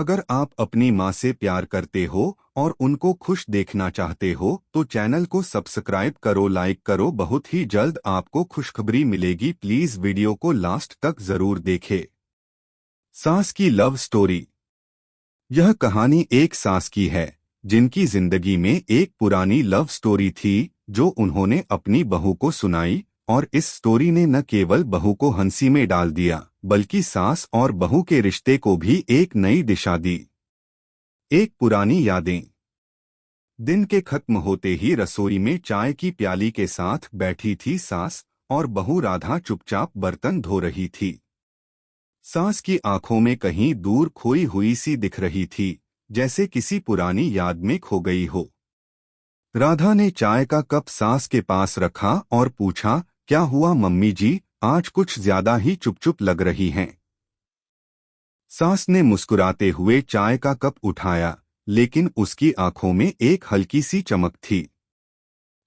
अगर आप अपनी माँ से प्यार करते हो और उनको खुश देखना चाहते हो तो चैनल को सब्सक्राइब करो, लाइक करो। बहुत ही जल्द आपको खुशखबरी मिलेगी। प्लीज वीडियो को लास्ट तक जरूर देखें। सास की लव स्टोरी। यह कहानी एक सास की है जिनकी जिंदगी में एक पुरानी लव स्टोरी थी जो उन्होंने अपनी बहू को सुनाई। और इस स्टोरी ने न केवल बहू को हंसी में डाल दिया बल्कि सास और बहू के रिश्ते को भी एक नई दिशा दी। एक पुरानी यादें। दिन के खत्म होते ही रसोई में चाय की प्याली के साथ बैठी थी सास और बहू राधा चुपचाप बर्तन धो रही थी। सास की आंखों में कहीं दूर खोई हुई सी दिख रही थी, जैसे किसी पुरानी याद में खो गई हो। राधा ने चाय का कप सास के पास रखा और पूछा, क्या हुआ मम्मी जी, आज कुछ ज्यादा ही चुप-चुप लग रही हैं। सास ने मुस्कुराते हुए चाय का कप उठाया, लेकिन उसकी आंखों में एक हल्की सी चमक थी।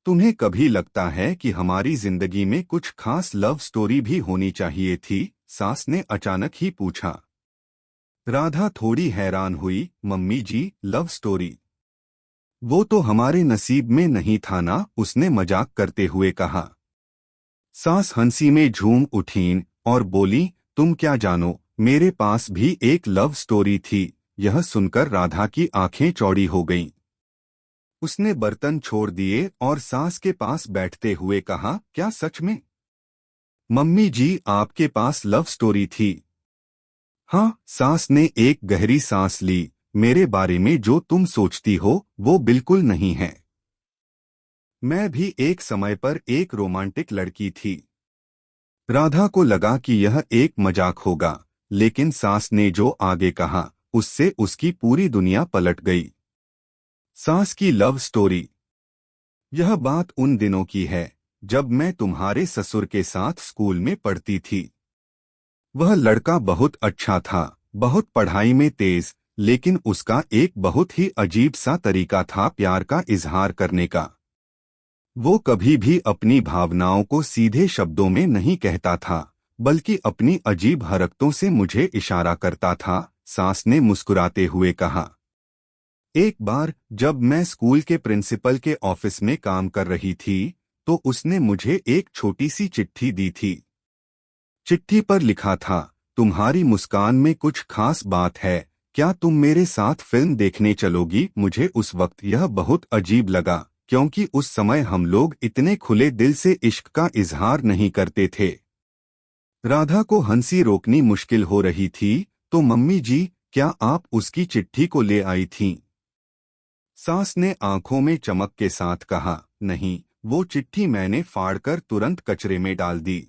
तुम्हें कभी लगता है कि हमारी जिंदगी में कुछ खास लव स्टोरी भी होनी चाहिए थी? सास ने अचानक ही पूछा। राधा थोड़ी हैरान हुई, मम्मी जी, लव स्टोरी? वो तो हमारे नसीब में नहीं था ना, उसने मजाक करते हुए कहा। सास हंसी में झूम उठीं और बोली, तुम क्या जानो, मेरे पास भी एक लव स्टोरी थी। यह सुनकर राधा की आंखें चौड़ी हो गईं। उसने बर्तन छोड़ दिए और सास के पास बैठते हुए कहा, क्या सच में? मम्मी जी, आपके पास लव स्टोरी थी? हाँ, सास ने एक गहरी सांस ली। मेरे बारे में जो तुम सोचती हो वो बिल्कुल नहीं है। मैं भी एक समय पर एक रोमांटिक लड़की थी। राधा को लगा कि यह एक मजाक होगा, लेकिन सास ने जो आगे कहा उससे उसकी पूरी दुनिया पलट गई। सास की लव स्टोरी। यह बात उन दिनों की है जब मैं तुम्हारे ससुर के साथ स्कूल में पढ़ती थी। वह लड़का बहुत अच्छा था, बहुत पढ़ाई में तेज, लेकिन उसका एक बहुत ही अजीब सा तरीका था प्यार का इजहार करने का। वो कभी भी अपनी भावनाओं को सीधे शब्दों में नहीं कहता था, बल्कि अपनी अजीब हरकतों से मुझे इशारा करता था। सास ने मुस्कुराते हुए कहा। एक बार जब मैं स्कूल के प्रिंसिपल के ऑफिस में काम कर रही थी तो उसने मुझे एक छोटी सी चिट्ठी दी थी। चिट्ठी पर लिखा था, तुम्हारी मुस्कान में कुछ खास बात है, क्या तुम मेरे साथ फिल्म देखने चलोगी? मुझे उस वक्त यह बहुत अजीब लगा, क्योंकि उस समय हम लोग इतने खुले दिल से इश्क का इजहार नहीं करते थे। राधा को हंसी रोकनी मुश्किल हो रही थी। तो मम्मी जी, क्या आप उसकी चिट्ठी को ले आई थीं? सास ने आंखों में चमक के साथ कहा, नहीं, वो चिट्ठी मैंने फाड़कर तुरंत कचरे में डाल दी।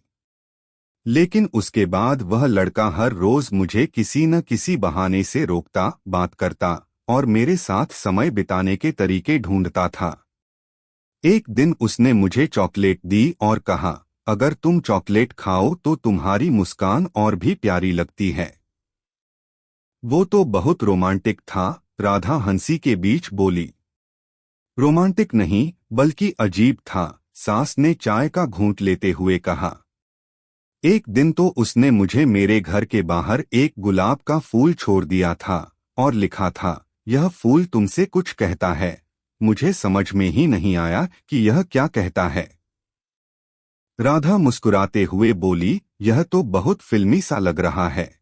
लेकिन उसके बाद वह लड़का हर रोज मुझे किसी न किसी बहाने से रोकता, बात करता और मेरे साथ समय बिताने के तरीके ढूंढता था। एक दिन उसने मुझे चॉकलेट दी और कहा, अगर तुम चॉकलेट खाओ तो तुम्हारी मुस्कान और भी प्यारी लगती है। वो तो बहुत रोमांटिक था, राधा हंसी के बीच बोली। रोमांटिक नहीं, बल्कि अजीब था, सास ने चाय का घूंट लेते हुए कहा। एक दिन तो उसने मुझे मेरे घर के बाहर एक गुलाब का फूल छोड़ दिया था और लिखा था, यह फूल तुमसे कुछ कहता है। मुझे समझ में ही नहीं आया कि यह क्या कहता है। राधा मुस्कुराते हुए बोली, यह तो बहुत फिल्मी सा लग रहा है।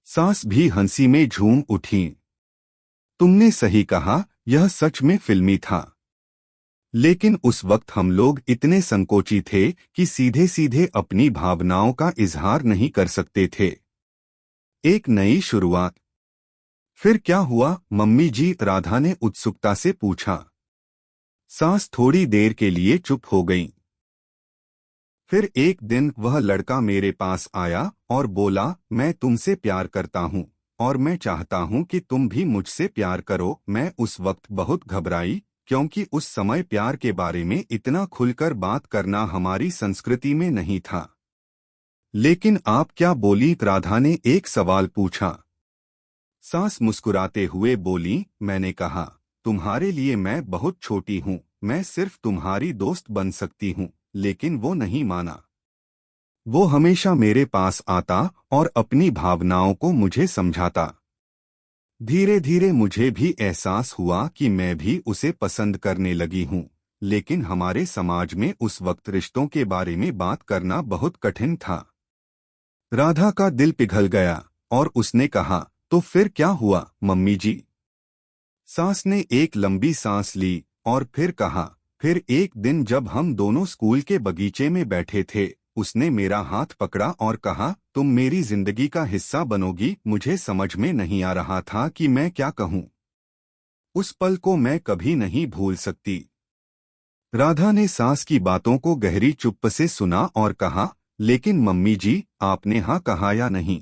सास भी हंसी में झूम उठी। तुमने सही कहा, यह सच में फिल्मी था। लेकिन उस वक्त हम लोग इतने संकोची थे कि सीधे सीधे अपनी भावनाओं का इजहार नहीं कर सकते थे। एक नई शुरुआत। फिर क्या हुआ मम्मी जी? राधा ने उत्सुकता से पूछा। सास थोड़ी देर के लिए चुप हो गईं। फिर एक दिन वह लड़का मेरे पास आया और बोला, मैं तुमसे प्यार करता हूँ और मैं चाहता हूँ कि तुम भी मुझसे प्यार करो। मैं उस वक्त बहुत घबराई, क्योंकि उस समय प्यार के बारे में इतना खुलकर बात करना हमारी संस्कृति में नहीं था। लेकिन आप क्या बोली? राधा ने एक सवाल पूछा। सास मुस्कुराते हुए बोली, मैंने कहा, तुम्हारे लिए मैं बहुत छोटी हूँ, मैं सिर्फ तुम्हारी दोस्त बन सकती हूँ। लेकिन वो नहीं माना। वो हमेशा मेरे पास आता और अपनी भावनाओं को मुझे समझाता। धीरे धीरे मुझे भी एहसास हुआ कि मैं भी उसे पसंद करने लगी हूँ, लेकिन हमारे समाज में उस वक्त रिश्तों के बारे में बात करना बहुत कठिन था। राधा का दिल पिघल गया और उसने कहा, तो फिर क्या हुआ मम्मी जी? सास ने एक लंबी सांस ली और फिर कहा, फिर एक दिन जब हम दोनों स्कूल के बगीचे में बैठे थे, उसने मेरा हाथ पकड़ा और कहा, तुम मेरी जिंदगी का हिस्सा बनोगी। मुझे समझ में नहीं आ रहा था कि मैं क्या कहूँ। उस पल को मैं कभी नहीं भूल सकती। राधा ने सास की बातों को गहरी चुप्प से सुना और कहा, लेकिन मम्मी जी, आपने हाँ कहा या नहीं?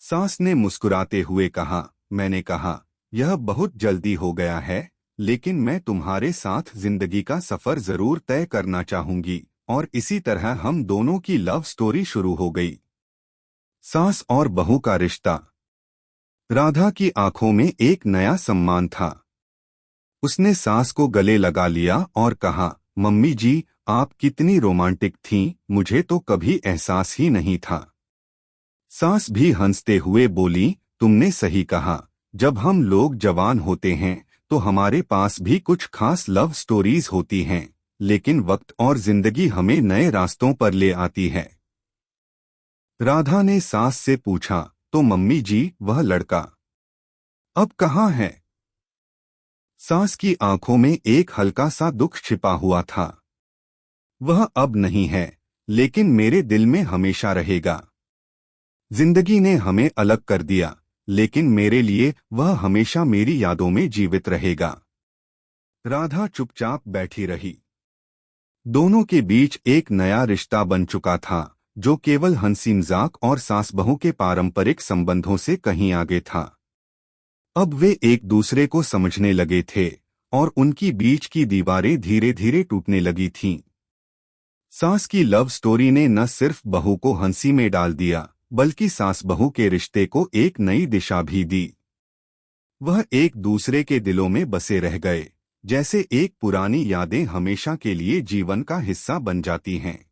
सास ने मुस्कुराते हुए कहा, मैंने कहा, यह बहुत जल्दी हो गया है, लेकिन मैं तुम्हारे साथ जिंदगी का सफर जरूर तय करना चाहूंगी। और इसी तरह हम दोनों की लव स्टोरी शुरू हो गई। सास और बहू का रिश्ता। राधा की आंखों में एक नया सम्मान था। उसने सास को गले लगा लिया और कहा, मम्मी जी, आप कितनी रोमांटिक थीं, मुझे तो कभी एहसास ही नहीं था। सास भी हंसते हुए बोली, तुमने सही कहा, जब हम लोग जवान होते हैं तो हमारे पास भी कुछ खास लव स्टोरीज होती हैं, लेकिन वक्त और जिंदगी हमें नए रास्तों पर ले आती है। राधा ने सास से पूछा, तो मम्मी जी, वह लड़का अब कहाँ है? सास की आंखों में एक हल्का सा दुख छिपा हुआ था। वह अब नहीं है, लेकिन मेरे दिल में हमेशा रहेगा। जिंदगी ने हमें अलग कर दिया, लेकिन मेरे लिए वह हमेशा मेरी यादों में जीवित रहेगा। राधा चुपचाप बैठी रही। दोनों के बीच एक नया रिश्ता बन चुका था, जो केवल हंसी मजाक और सास बहू के पारंपरिक संबंधों से कहीं आगे था। अब वे एक दूसरे को समझने लगे थे और उनकी बीच की दीवारें धीरे धीरे टूटने लगी थीं। सास की लव स्टोरी ने न सिर्फ बहू को हंसी में डाल दिया, बल्कि सास बहू के रिश्ते को एक नई दिशा भी दी। वह एक दूसरे के दिलों में बसे रह गए, जैसे एक पुरानी यादें हमेशा के लिए जीवन का हिस्सा बन जाती हैं।